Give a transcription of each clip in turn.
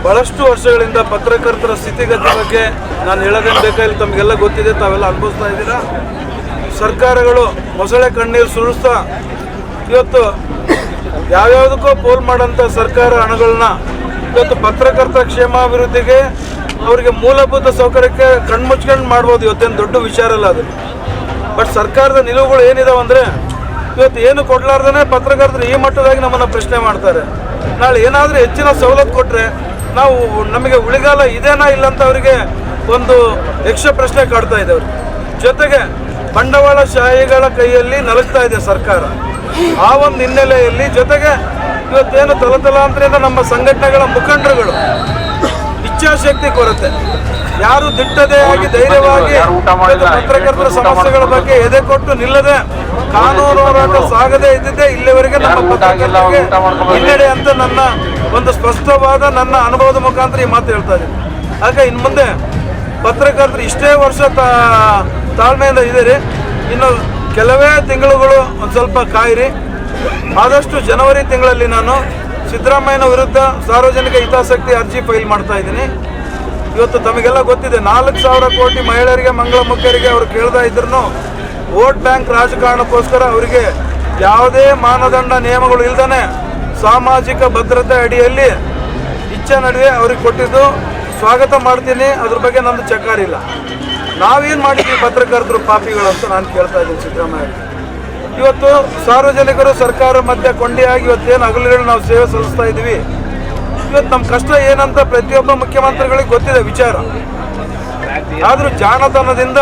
ಬಹಳಷ್ಟು ವರ್ಷಗಳಿಂದ ಪತ್ರಕರ್ತರ ಸ್ಥಿತಿಗತಿ ಬಗ್ಗೆ ನಾನು ಹೇಳೋದೇನು ಬೇಕಾಗಿಲ್ಲ, ತಮಗೆಲ್ಲ ಗೊತ್ತಿದೆ, ತಾವೆಲ್ಲ ಅನುಭವಿಸ್ತಾ ಇದ್ದೀರಾ. ಸರ್ಕಾರಗಳು ಮೊಸಳೆ ಕಣ್ಣೀರು ಸುರಿಸ್ತಾ ಇವತ್ತು ಯಾವ್ಯಾವುದಕ್ಕೂ ಪೋಲ್ ಮಾಡೋಂಥ ಸರ್ಕಾರ ಹಣಗಳನ್ನ ಇವತ್ತು ಪತ್ರಕರ್ತರ ಕ್ಷೇಮಾಭಿವೃದ್ಧಿಗೆ ಅವರಿಗೆ ಮೂಲಭೂತ ಸೌಕರ್ಯಕ್ಕೆ ಕಣ್ಮುಚ್ಕೊಂಡು ಮಾಡ್ಬೋದು. ಇವತ್ತೇನು ದೊಡ್ಡ ವಿಚಾರ ಅಲ್ಲ ಅದು. ಬಟ್ ಸರ್ಕಾರದ ನಿಲುವುಗಳು ಏನಿದಾವೆ ಅಂದರೆ ಇವತ್ತು ಏನು ಕೊಡಲಾರ್ದೇ ಪತ್ರಕರ್ತರು ಈ ಮಟ್ಟದಾಗಿ ನಮ್ಮನ್ನು ಪ್ರಶ್ನೆ ಮಾಡ್ತಾರೆ. ನಾಳೆ ಏನಾದರೂ ಹೆಚ್ಚಿನ ಸವಲತ್ತು ಕೊಟ್ಟರೆ ನಾವು ನಮಗೆ ಉಳಿಗಾಲ ಇದೇನಾ ಇಲ್ಲ ಅಂತ ಅವರಿಗೆ ಒಂದು ಯಕ್ಷ ಪ್ರಶ್ನೆ ಕಾಡ್ತಾ ಇದೆ. ಅವ್ರಿಗೆ ಜೊತೆಗೆ ಬಂಡವಾಳಶಾಹಿಗಳ ಕೈಯಲ್ಲಿ ನಲಗ್ತಾ ಇದೆ ಸರ್ಕಾರ. ಆ ಒಂದು ಹಿನ್ನೆಲೆಯಲ್ಲಿ ಜೊತೆಗೆ ಇವತ್ತೇನು ತಲತಲಾಂತರದಿಂದ ನಮ್ಮ ಸಂಘಟನೆಗಳ ಮುಖಂಡರುಗಳು ಇಚ್ಛಾಶಕ್ತಿ ಕೊರತೆ, ಯಾರು ದಿಟ್ಟದೇ ಆಗಿ ಧೈರ್ಯವಾಗಿ ಪತ್ರಕರ್ತರ ಸಮಸ್ಯೆಗಳ ಬಗ್ಗೆ ಎದೆ ಕೊಟ್ಟು ನಿಲ್ಲದೆ ಕಾನೂನು ಹೋರಾಟ ಸಾಗದೇ ಇದ್ದಿದ್ದೇ ಇಲ್ಲಿವರೆಗೆ ನಮ್ಮ ಪತ್ರಕರ್ತರಿಗೆ ಹಿನ್ನಡೆ ಅಂತ ನನ್ನ ಒಂದು ಸ್ಪಷ್ಟವಾದ ನನ್ನ ಅನುಭವದ ಮುಖಾಂತರ ಈ ಮಾತು ಹೇಳ್ತಾ ಇದ್ದೀನಿ. ಹಾಗೆ ಇನ್ನು ಮುಂದೆ ಪತ್ರಕರ್ತರು ಇಷ್ಟೇ ವರ್ಷ ತಾಳ್ಮೆಯಿಂದ ಇದ್ದೀರಿ, ಇನ್ನು ಕೆಲವೇ ತಿಂಗಳುಗಳು ಒಂದು ಸ್ವಲ್ಪ ಕಾಯಿರಿ. ಆದಷ್ಟು ಜನವರಿ ತಿಂಗಳಲ್ಲಿ ನಾನು ಸಿದ್ದರಾಮಯ್ಯನ ವಿರುದ್ಧ ಸಾರ್ವಜನಿಕ ಹಿತಾಸಕ್ತಿ ಅರ್ಜಿ ಫೈಲ್ ಮಾಡ್ತಾ ಇದ್ದೀನಿ. ಇವತ್ತು ತಮಗೆಲ್ಲ ಗೊತ್ತಿದೆ, 4,000 ಕೋಟಿ ಮಹಿಳೆಯರಿಗೆ ಮಂಗಳಮುಖಿಯರಿಗೆ ಅವರು ಕೇಳ್ತಾ ಇದ್ರು ವೋಟ್ ಬ್ಯಾಂಕ್ ರಾಜಕಾರಣಕ್ಕೋಸ್ಕರ ಅವರಿಗೆ ಯಾವುದೇ ಮಾನದಂಡ ನಿಯಮಗಳು ಇಲ್ದೇ ಸಾಮಾಜಿಕ ಭದ್ರತೆ ಅಡಿಯಲ್ಲಿ ಇಚ್ಛೆ ನಡುವೆ ಅವ್ರಿಗೆ ಕೊಟ್ಟಿದ್ದು ಸ್ವಾಗತ ಮಾಡ್ತೀನಿ. ಅದ್ರ ಬಗ್ಗೆ ನಂದು ಚಕಾರಿಲ್ಲ. ನಾವೇನು ಮಾಡಿದ್ವಿ ಪತ್ರಕರ್ತರು ಪಾಪಿಗಳು ಅಂತ ನಾನು ಕೇಳ್ತಾ ಇದ್ದೀನಿ ಸಿದ್ದರಾಮಯ್ಯ. ಇವತ್ತು ಸಾರ್ವಜನಿಕರು ಸರ್ಕಾರ ಮಧ್ಯೆ ಕೊಂಡಿಯಾಗಿ ಇವತ್ತೇನು ಹಗಲುಗಳು ನಾವು ಸೇವೆ ಸಲ್ಲಿಸ್ತಾ ಇದ್ದೀವಿ. ಇವತ್ತು ನಮ್ಮ ಕಷ್ಟ ಏನಂತ ಪ್ರತಿಯೊಬ್ಬ ಮುಖ್ಯಮಂತ್ರಿಗಳಿಗೆ ಗೊತ್ತಿದೆ ವಿಚಾರ. ಆದರೂ ಜಾಣತನದಿಂದ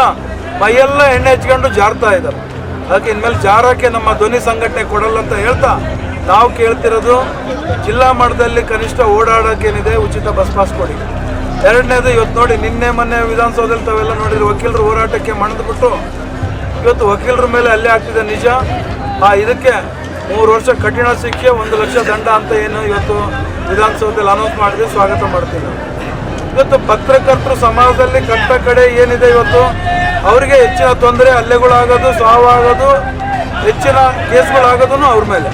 ಮೈಯೆಲ್ಲ ಎಣ್ಣೆ ಹಚ್ಕೊಂಡು ಜಾರ್ತಾ ಇದ್ದಾರೆ. ಅದಕ್ಕೆ ಇನ್ಮೇಲೆ ಜಾರಕ್ಕೆ ನಮ್ಮ ಧ್ವನಿ ಸಂಘಟನೆ ಕೊಡಲ್ಲ ಅಂತ ಹೇಳ್ತಾ ನಾವು ಕೇಳ್ತಿರೋದು ಜಿಲ್ಲಾ ಮಟ್ಟದಲ್ಲಿ ಕನಿಷ್ಠ ಓಡಾಡೋಕ್ಕೇನಿದೆ ಉಚಿತ ಬಸ್ ಪಾಸ್ ಕೊಡಿ. ಎರಡನೇದು ಇವತ್ತು ನೋಡಿ, ನಿನ್ನೆ ಮೊನ್ನೆ ವಿಧಾನಸೌಧದಲ್ಲಿ ತಾವೆಲ್ಲ ನೋಡಿದ್ರೆ ವಕೀಲರು ಹೋರಾಟಕ್ಕೆ ಮಣಿದ್ಬಿಟ್ಟು ಇವತ್ತು ವಕೀಲರ ಮೇಲೆ ಹಲ್ಲೆ ಆಗ್ತಿದೆ ನಿಜ. ಇದಕ್ಕೆ 3 ವರ್ಷ ಕಠಿಣ ಶಿಕ್ಷೆ 1 ಲಕ್ಷ ದಂಡ ಅಂತ ಏನು ಇವತ್ತು ವಿಧಾನಸೌಧದಲ್ಲಿ ಅನೌನ್ಸ್ ಮಾಡಿದ್ರೆ ಸ್ವಾಗತ ಮಾಡ್ತೀನಿ. ಇವತ್ತು ಪತ್ರಕರ್ತರು ಸಮಾಜದಲ್ಲಿ ಕಟ್ಟ ಕಡೆ ಏನಿದೆ ಇವತ್ತು ಅವರಿಗೆ ಹೆಚ್ಚಿನ ತೊಂದರೆ, ಹಲ್ಲೆಗಳಾಗೋದು, ಸಾವಾಗೋದು, ಹೆಚ್ಚಿನ ಕೇಸ್ಗಳಾಗೋದು ಅವ್ರ ಮೇಲೆ.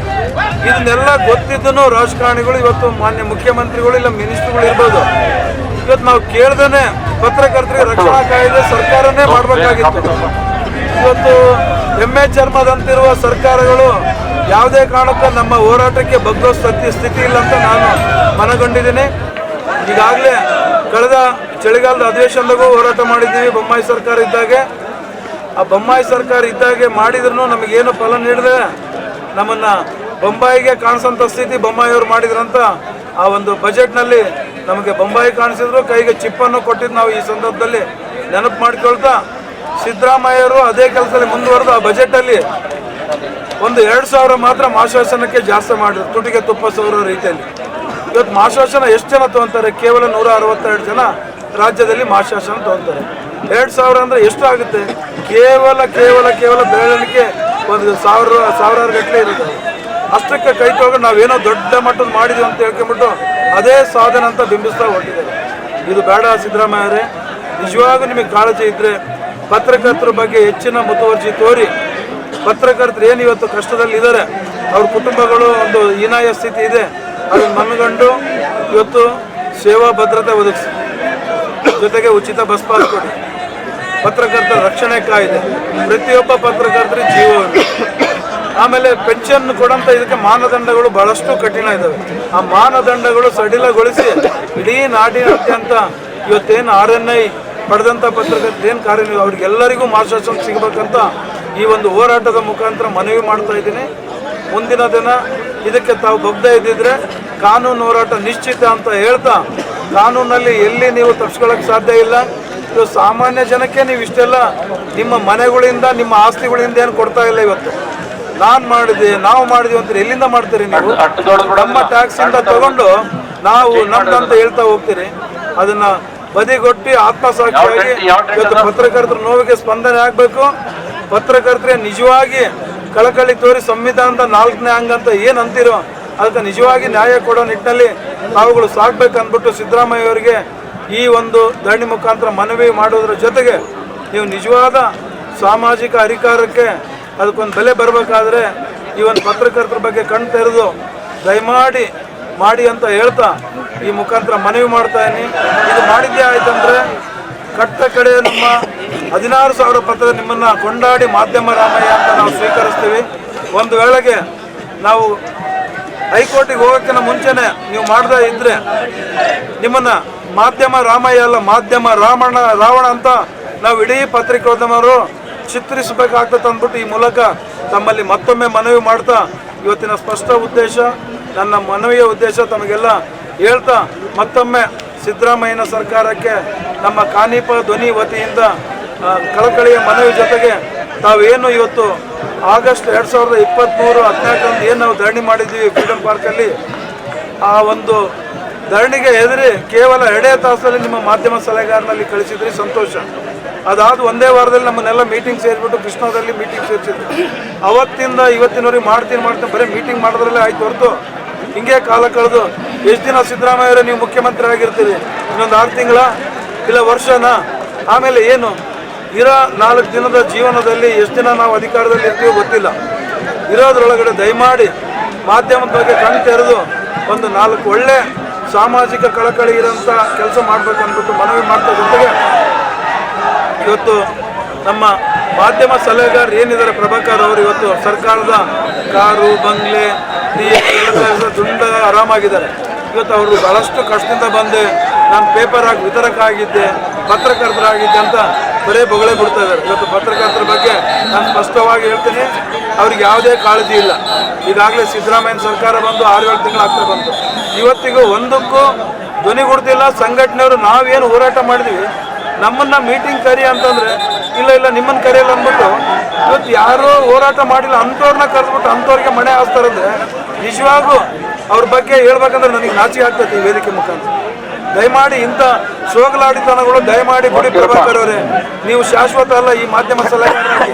ಇದನ್ನೆಲ್ಲ ಗೊತ್ತಿದ್ದನು ರಾಜಕಾರಣಿಗಳು ಇವತ್ತು ಮಾನ್ಯ ಮುಖ್ಯಮಂತ್ರಿಗಳು ಇಲ್ಲ ಮಿನಿಸ್ಟ್ರುಗಳು ಇರ್ಬೋದು, ಇವತ್ತು ನಾವು ಕೇಳ್ದೇನೆ ಪತ್ರಕರ್ತರಿಗೆ ರಕ್ಷಣಾ ಕಾಯ್ದೆ ಸರ್ಕಾರನೇ ಮಾಡಬೇಕಾಗಿತ್ತು. ಇವತ್ತು ಎಮ್ಮೆ ಚರ್ಮದಂತಿರುವ ಸರ್ಕಾರಗಳು ಯಾವುದೇ ಕಾರಣಕ್ಕೂ ನಮ್ಮ ಹೋರಾಟಕ್ಕೆ ಬಗ್ಗೋ ಸ್ಥಿತಿ ಇಲ್ಲ ಅಂತ ನಾನು ಮನಗಂಡಿದ್ದೀನಿ. ಈಗಾಗಲೇ ಕಳೆದ ಚಳಿಗಾಲದ ಅಧಿವೇಶನದಾಗೂ ಹೋರಾಟ ಮಾಡಿದ್ದೀವಿ. ಬೊಮ್ಮಾಯಿ ಸರ್ಕಾರ ಇದ್ದಾಗೆ, ಆ ಬೊಮ್ಮಾಯಿ ಸರ್ಕಾರ ಇದ್ದಾಗೆ ಮಾಡಿದ್ರು ನಮಗೇನು ಫಲ ನೀಡಿದೆ, ನಮ್ಮನ್ನು ಬೊಂಬಾಯಿಗೆ ಕಾಣಿಸೋಂಥ ಸ್ಥಿತಿ ಬೊಮ್ಮಾಯಿಯವರು ಮಾಡಿದ್ರಂತ ಆ ಒಂದು ಬಜೆಟ್ನಲ್ಲಿ ನಮಗೆ ಬೊಂಬಾಯಿ ಕಾಣಿಸಿದ್ರು, ಕೈಗೆ ಚಿಪ್ಪನ್ನು ಕೊಟ್ಟಿದ್ದು ನಾವು ಈ ಸಂದರ್ಭದಲ್ಲಿ ನೆನಪು ಮಾಡಿಕೊಳ್ತಾ, ಸಿದ್ದರಾಮಯ್ಯವರು ಅದೇ ಕೆಲಸದಲ್ಲಿ ಮುಂದುವರೆದು ಆ ಬಜೆಟಲ್ಲಿ ಒಂದು 2,000 ಮಾತ್ರ ಮಾಶಾಸನಕ್ಕೆ ಜಾಸ್ತಿ ಮಾಡಿದ್ರು, ತುಟಿಗೆ ತುಪ್ಪ ಸವರೋ ರೀತಿಯಲ್ಲಿ. ಇವತ್ತು ಮಾಶಾಸನ ಎಷ್ಟು ಜನ ತೊಗೊತಾರೆ? ಕೇವಲ 162 ಜನ ರಾಜ್ಯದಲ್ಲಿ ಮಾಶಾಸನ ತೊಗೊತಾರೆ. 2,000 ಅಂದರೆ ಎಷ್ಟು ಆಗುತ್ತೆ? ಕೇವಲ ಬೆರಳಿಕೆ ಒಂದು ಸಾವಿರಾರು ಗಟ್ಟಲೆ ಇರುತ್ತೆ. ಅಷ್ಟಕ್ಕೆ ಕೈ ತೊಗೊಂಡು ನಾವೇನೋ ದೊಡ್ಡ ಮಟ್ಟದ ಮಾಡಿದ್ವಿ ಅಂತ ಹೇಳ್ಕೊಂಬಿಟ್ಟು ಅದೇ ಸಾಧನೆ ಅಂತ ಬಿಂಬಿಸ್ತಾ ಹೊರಟಿದ್ದಾರೆ. ಇದು ಬೇಡ ಸಿದ್ದರಾಮಯ್ಯರೇ. ನಿಜವಾಗೂ ನಿಮಗೆ ಕಾಳಜಿ ಇದ್ದರೆ ಪತ್ರಕರ್ತರ ಬಗ್ಗೆ ಹೆಚ್ಚಿನ ಮುತುವರ್ಜಿ ತೋರಿ. ಪತ್ರಕರ್ತರು ಏನು ಇವತ್ತು ಕಷ್ಟದಲ್ಲಿ ಇದ್ದಾರೆ, ಅವ್ರ ಕುಟುಂಬಗಳು ಒಂದು ಹೀನಾಯ ಸ್ಥಿತಿ ಇದೆ, ಅದನ್ನು ಮನಗಂಡು ಇವತ್ತು ಸೇವಾ ಭದ್ರತೆ ಒದಗಿಸಿ, ಜೊತೆಗೆ ಉಚಿತ ಬಸ್ ಪಾಸ್ ಕೊಡಿ, ಪತ್ರಕರ್ತರ ರಕ್ಷಣೆ ಕಾಯ್ದೆ, ಪ್ರತಿಯೊಬ್ಬ ಪತ್ರಕರ್ತರಿಗೆ ಜೀವವನ್ನು, ಆಮೇಲೆ ಪೆನ್ಷನ್ ಕೊಡೋಂಥ ಇದಕ್ಕೆ ಮಾನದಂಡಗಳು ಬಹಳಷ್ಟು ಕಠಿಣ ಇದ್ದಾವೆ. ಆ ಮಾನದಂಡಗಳು ಸಡಿಲಗೊಳಿಸಿ ಇಡೀ ನಾಡಿನಾದ್ಯಂತ ಇವತ್ತೇನು RNI ಪಡೆದಂಥ ಪತ್ರಕರ್ತರು ಏನು ಕಾರ್ಯ ಅವ್ರಿಗೆಲ್ಲರಿಗೂ ಮಾರ್ಗದರ್ಶನ ಸಿಗಬೇಕಂತ ಈ ಒಂದು ಹೋರಾಟದ ಮುಖಾಂತರ ಮನವಿ ಮಾಡ್ತಾ ಇದ್ದೀನಿ. ಮುಂದಿನ ದಿನ ಇದಕ್ಕೆ ತಾವು ಬಗ್ಗದೇ ಇದ್ದಿದ್ರೆ ಕಾನೂನು ಹೋರಾಟ ನಿಶ್ಚಿತ ಅಂತ ಹೇಳ್ತಾ, ಕಾನೂನಲ್ಲಿ ಎಲ್ಲಿ ನೀವು ತಪ್ಪಿಸ್ಕೊಳ್ಳೋಕ್ಕೆ ಸಾಧ್ಯ ಇಲ್ಲ. ಇದು ಸಾಮಾನ್ಯ ಜನಕ್ಕೆ ನೀವು ಇಷ್ಟೆಲ್ಲ ನಿಮ್ಮ ಮನೆಗಳಿಂದ ನಿಮ್ಮ ಆಸ್ತಿಗಳಿಂದ ಏನು ಕೊಡ್ತಾ ಇಲ್ಲ. ಇವತ್ತು ನಾವು ಮಾಡಿದ್ವಿ ಅಂತ ಎಲ್ಲಿಂದ ಮಾಡ್ತೀರಿ ನೀವು? ನಮ್ಮ ಟ್ಯಾಕ್ಸಿಂದ ತಗೊಂಡು ನಾವು ನಮ್ದಂತ ಹೇಳ್ತಾ ಹೋಗ್ತೀರಿ. ಅದನ್ನ ಬದಿಗೊಟ್ಟಿ ಆತ್ಮಸಾಕ್ಷಿಯಾಗಿ ಇವತ್ತು ಪತ್ರಕರ್ತರ ನೋವಿಗೆ ಸ್ಪಂದನೆ ಆಗಬೇಕು. ಪತ್ರಕರ್ತರಿಗೆ ನಿಜವಾಗಿ ಕಳಕಳಿ ತೋರಿ ಸಂವಿಧಾನದ 4ನೇ ಅಂಗ ಅಂತ ಏನು ಅಂತೀರೋ ಅದಕ್ಕೆ ನಿಜವಾಗಿ ನ್ಯಾಯ ಕೊಡೋ ನಿಟ್ಟಿನಲ್ಲಿ ತಾವುಗಳು ಸಾಗಬೇಕು ಅಂದ್ಬಿಟ್ಟು ಸಿದ್ದರಾಮಯ್ಯ ಅವರಿಗೆ ಈ ಒಂದು ಧರಣಿ ಮುಖಾಂತರ ಮನವಿ ಮಾಡೋದ್ರ ಜೊತೆಗೆ ನೀವು ನಿಜವಾದ ಸಾಮಾಜಿಕ ಅಧಿಕಾರಕ್ಕೆ ಅದಕ್ಕೊಂದು ಬೆಲೆ ಬರಬೇಕಾದ್ರೆ ಈ ಒಂದು ಪತ್ರಕರ್ತರ ಬಗ್ಗೆ ಕಣ್ ತೆರೆದು ದಯಮಾಡಿ ಮಾಡಿ ಅಂತ ಹೇಳ್ತಾ ಈ ಮುಖಾಂತರ ಮನವಿ ಮಾಡ್ತಾ ಇದ್ದೀನಿ. ಇದು ಮಾಡಿದ್ದೇ ಆಯ್ತಂದ್ರೆ ಕಟ್ಟ ಕಡೆ ನಮ್ಮ 16,000 ಪತ್ರ ನಿಮ್ಮನ್ನು ಕೊಂಡಾಡಿ ಮಾಧ್ಯಮ ರಾಮಯ್ಯ ಅಂತ ನಾವು ಸ್ವೀಕರಿಸ್ತೀವಿ. ಒಂದು ವೇಳೆಗೆ ನಾವು ಹೈಕೋರ್ಟಿಗೆ ಹೋಗೋಕ್ಕಿಂತ ಮುಂಚೆನೆ ನೀವು ಮಾಡದೇ ಇದ್ದರೆ ನಿಮ್ಮನ್ನು ಮಾಧ್ಯಮ ರಾಮಯ್ಯ ಅಲ್ಲ, ಮಾಧ್ಯಮ ರಾವಣ ಅಂತ ನಾವು ಇಡೀ ಪತ್ರಿಕೋದ್ಯಮರು ಚಿತ್ರಿಸಬೇಕಾಗ್ತದೆ ಅಂದ್ಬಿಟ್ಟು ಈ ಮೂಲಕ ತಮ್ಮಲ್ಲಿ ಮತ್ತೊಮ್ಮೆ ಮನವಿ ಮಾಡ್ತಾ ಇವತ್ತಿನ ಸ್ಪಷ್ಟ ಉದ್ದೇಶ, ನನ್ನ ಮನವಿಯ ಉದ್ದೇಶ ತಮಗೆಲ್ಲ ಹೇಳ್ತಾ ಮತ್ತೊಮ್ಮೆ ಸಿದ್ದರಾಮಯ್ಯನ ಸರ್ಕಾರಕ್ಕೆ ನಮ್ಮ ಕಾನೀಪ ಧ್ವನಿ ವತಿಯಿಂದ ಕಳಕಳಿಯ ಮನವಿ ಜೊತೆಗೆ ತಾವೇನು ಇವತ್ತು ಆಗಸ್ಟ್ 2023 14 ಏನು ನಾವು ಧರಣಿ ಮಾಡಿದ್ದೀವಿ ಫ್ರೀಡಮ್ ಪಾರ್ಕಲ್ಲಿ, ಆ ಒಂದು ಧರಣಿಗೆ ಹೆದರಿ ಕೇವಲ 2 ತಾಸಲ್ಲಿ ನಿಮ್ಮ ಮಾಧ್ಯಮ ಸಲಹೆಗಾರನಲ್ಲಿ ಕಳಿಸಿದ್ರಿ, ಸಂತೋಷ. ಅದಾದ ಒಂದೇ ವಾರದಲ್ಲಿ ನಮ್ಮನ್ನೆಲ್ಲ ಮೀಟಿಂಗ್ ಸೇರಿಬಿಟ್ಟು ಕೃಷ್ಣದಲ್ಲಿ ಮೀಟಿಂಗ್ ಸೇರಿಸಿದ್ರು. ಅವತ್ತಿಂದ ಇವತ್ತಿನವರೆಗೆ ಮಾಡ್ತೀನಿ ಬರೀ ಮೀಟಿಂಗ್ ಮಾಡೋದ್ರಲ್ಲೇ ಆಯ್ತು ಹೊರತು ಹಿಂಗೆ ಕಾಲ ಕಳೆದು ಎಷ್ಟು ದಿನ ಸಿದ್ದರಾಮಯ್ಯವರೇ ನೀವು ಮುಖ್ಯಮಂತ್ರಿ ಆಗಿರ್ತೀವಿ, ಇನ್ನೊಂದು 6 ತಿಂಗಳ ಇಲ್ಲ ವರ್ಷನ, ಆಮೇಲೆ ಏನು ಇರೋ 4 ದಿನದ ಜೀವನದಲ್ಲಿ ಎಷ್ಟು ದಿನ ನಾವು ಅಧಿಕಾರದಲ್ಲಿ ಇರ್ತೀವೋ ಗೊತ್ತಿಲ್ಲ. ಇರೋದ್ರೊಳಗಡೆ ದಯಮಾಡಿ ಮಾಧ್ಯಮದ ಬಗ್ಗೆ ಕಣ್ಣು ತೆರೆದು ಒಂದು 4 ಒಳ್ಳೆ ಸಾಮಾಜಿಕ ಕಳಕಳಿ ಇರೋಂಥ ಕೆಲಸ ಮಾಡಬೇಕಂದ್ಬಿಟ್ಟು ಮನವಿ ಮಾಡ್ತಾ ಜೊತೆಗೆ ಇವತ್ತು ನಮ್ಮ ಮಾಧ್ಯಮ ಸಲಹೆಗಾರರು ಏನಿದ್ದಾರೆ ಪ್ರಭಾಕರ್ ಅವರು ಇವತ್ತು ಸರ್ಕಾರದ ಕಾರು ಬಂಗ್ಲೆ ದುಂಡ ಆರಾಮಾಗಿದ್ದಾರೆ. ಇವತ್ತು ಅವರು ಬಹಳಷ್ಟು ಕಷ್ಟದಿಂದ ಬಂದು ನಾನು ಪೇಪರ್ ಆಗಿ ವಿತರಕ ಆಗಿದ್ದೆ, ಪತ್ರಕರ್ತರಾಗಿದ್ದೆ ಅಂತ ಬರೇ ಬೊಗಳೆ ಬಿಡ್ತಾ ಇದ್ದಾರೆ. ಇವತ್ತು ಪತ್ರಕರ್ತರ ಬಗ್ಗೆ ನಾನು ಸ್ಪಷ್ಟವಾಗಿ ಹೇಳ್ತೀನಿ, ಅವ್ರಿಗೆ ಯಾವುದೇ ಕಾಳಜಿ ಇಲ್ಲ. ಈಗಾಗಲೇ ಸಿದ್ದರಾಮಯ್ಯ ಸರ್ಕಾರ ಬಂದು 6-7 ತಿಂಗಳಾಗ್ತಾ ಬಂತು, ಇವತ್ತಿಗೂ ಒಂದಕ್ಕೂ ಧ್ವನಿ ಕೊಡ್ತಿಲ್ಲ. ಸಂಘಟನೆಯವರು ನಾವೇನು ಹೋರಾಟ ಮಾಡಿದ್ವಿ, ನಮ್ಮನ್ನು ಮೀಟಿಂಗ್ ಕರಿ ಅಂತಂದರೆ ಇಲ್ಲ ನಿಮ್ಮನ್ನು ಕರೆಯಲ್ಲ ಅಂದ್ಬಿಟ್ಟು ಇವತ್ತು ಯಾರೂ ಹೋರಾಟ ಮಾಡಿಲ್ಲ ಅಂಥವ್ರನ್ನ ಕರೆದ್ಬಿಟ್ಟು ಅಂಥವ್ರಿಗೆ ಮಣೆ ಹಾಸ್ತಾರಂದ್ರೆ ನಿಜವಾಗೂ ಅವ್ರ ಬಗ್ಗೆ ಹೇಳ್ಬೇಕಂದ್ರೆ ನನಗೆ ನಾಚಿಕೆ ಆಗ್ತೈತಿ. ಈ ವೇದಿಕೆ ಮುಖಾಂತರ ದಯಮಾಡಿ ಇಂಥ ಸೋಗಲಾಡಿತನಗಳು ದಯಮಾಡಿ ಬಿಡಿ. ಪ್ರಭಾಕರ್ ಅವರೇ, ನೀವು ಶಾಶ್ವತ ಅಲ್ಲ, ಈ ಮಾಧ್ಯಮ ಸಲಹೆಗಾರರಾಗಿ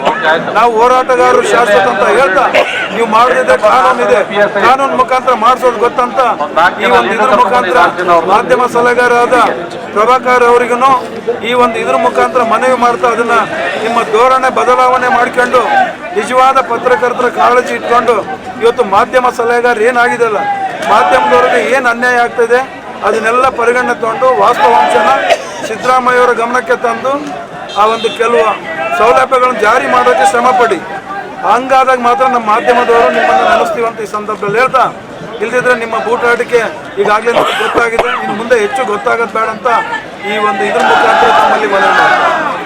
ನಾವು ಹೋರಾಟಗಾರರು ಶಾಶ್ವತ ಅಂತ ಹೇಳ್ತಾ ನೀವು ಮಾಡದಿದ್ದರೆ ಕಾನೂನಿದೆ, ಕಾನೂನು ಮುಖಾಂತರ ಮಾಡಿಸೋದು ಗೊತ್ತಂತ ಈ ಒಂದು ಇದ್ರ ಮುಖಾಂತರ ಮಾಧ್ಯಮ ಸಲಹೆಗಾರರಾದ ಪ್ರಭಾಕರ್ ಅವರಿಗೂ ಈ ಒಂದು ಇದ್ರ ಮುಖಾಂತರ ಮನವಿ ಮಾಡ್ತಾ ಅದನ್ನ ನಿಮ್ಮ ಧೋರಣೆ ಬದಲಾವಣೆ ಮಾಡಿಕೊಂಡು ನಿಜವಾದ ಪತ್ರಕರ್ತರ ಕಾಳಜಿ ಇಟ್ಕೊಂಡು ಇವತ್ತು ಮಾಧ್ಯಮ ಸಲಹೆಗಾರ ಏನಾಗಿದೆಯಲ್ಲ, ಮಾಧ್ಯಮದವರಿಗೆ ಏನು ಅನ್ಯಾಯ ಆಗ್ತದೆ ಅದನ್ನೆಲ್ಲ ಪರಿಗಣನೆ ತಗೊಂಡು ವಾಸ್ತವಾಂಶನ ಸಿದ್ದರಾಮಯ್ಯವರ ಗಮನಕ್ಕೆ ತಂದು ಆ ಒಂದು ಕೆಲವು ಸೌಲಭ್ಯಗಳನ್ನು ಜಾರಿ ಮಾಡೋಕ್ಕೆ ಶ್ರಮಪಡಿ. ಹಂಗಾದಾಗ ಮಾತ್ರ ನಮ್ಮ ಮಾಧ್ಯಮದವರು ನಿಮ್ಮನ್ನು ನೆನೆಸ್ತೀವಂತ ಈ ಸಂದರ್ಭದಲ್ಲಿ ಹೇಳ್ತಾ, ಇಲ್ದಿದ್ರೆ ನಿಮ್ಮ ಬೂಟಾಟಿಕೆ ಈಗಾಗಲೇ ಗೊತ್ತಾಗಿದೆ, ಇನ್ನು ಮುಂದೆ ಹೆಚ್ಚು ಗೊತ್ತಾಗೋದು ಬೇಡ ಅಂತ ಈ ಒಂದು ಇದ್ರ ಮುಖಾಂತರ ತಮ್ಮಲ್ಲಿ ಮನವಿ ಮಾಡ್ತಾರೆ.